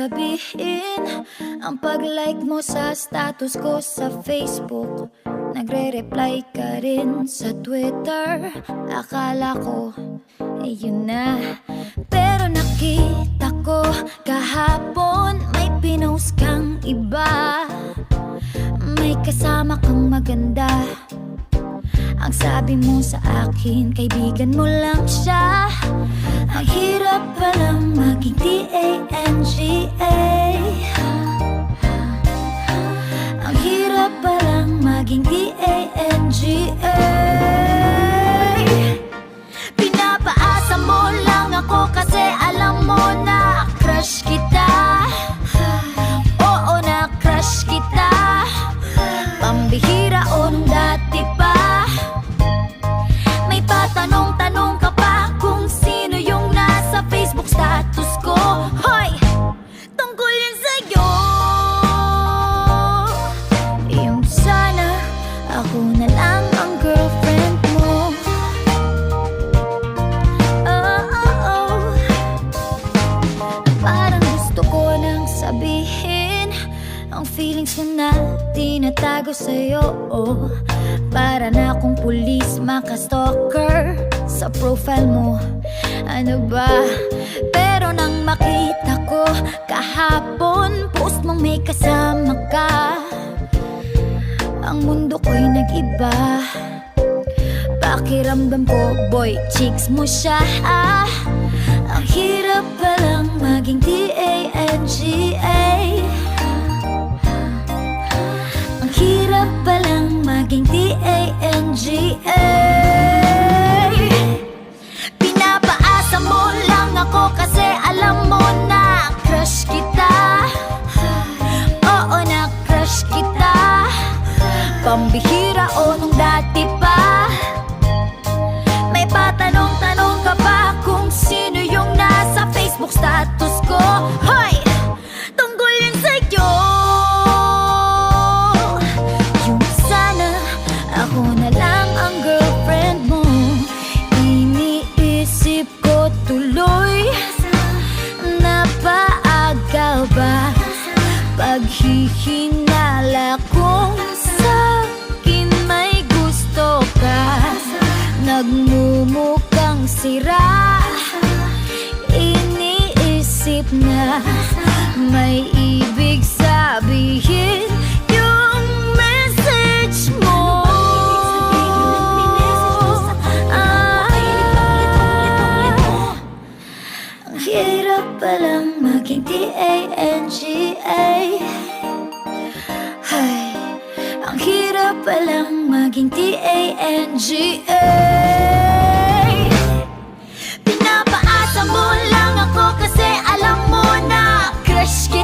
sabihin ang pag-like mo sa status ko sa Facebook. Nagre-reply ka rin sa Twitter. Akala ko, yun na. Pero nakita ko kahapon may pinost kang iba. May kasama kang maganda. Ang sabi mo sa akin, kaibigan mo lang siya. Ang hirap palang maging D-A-N-G-A. Ang hirap palang maging D-A-N-G-A. Pinapaasa mo lang ako kasi alam mo na crush kita. Oo, na crush kita. Pambihira o nung dati pa. May patanong-tanong ka pa kung sino yung nasa Facebook status ko. Hoy! Tungkol yan sa'yo. Yung sana ako na lang ang girlfriend mo. Parang gusto ko nang sabihin ang feelings ko na tinatago sa'yo. Para na akong pulis, maka-stalker sa profile mo. Ano ba? Pero nang makita ko kahapon post mong may kasama ka, ang mundo ko'y nag-iba. Pakiramdam ko, boy, chicks mo siya. Ang hirap palang maging D-A-N-G-A. Ang hirap palang maging D-A-N-G-A. Pinapaasa mo lang ako kasi alam mo na crush kita. Oo, na crush kita. Pambihira o nung dati pa. May patanong-tanong ka pa kung sino yung nasa Facebook status ko. Hoy! Tungkol yan sa'yo. Yung sana ako na lang ang girlfriend mo. Iniisip ko tuloy, napaaga ba paghihinala kung sa'kin may gusto ka. Nagmumukhang sira, iniisip na may ibig sabihin yung message mo. Ang hirap palang maging D-A-N-G-A. Ay, ang hirap palang maging D-A-N-G-A. Pinapaasa mo lang ako kasi alam mo na crush kita.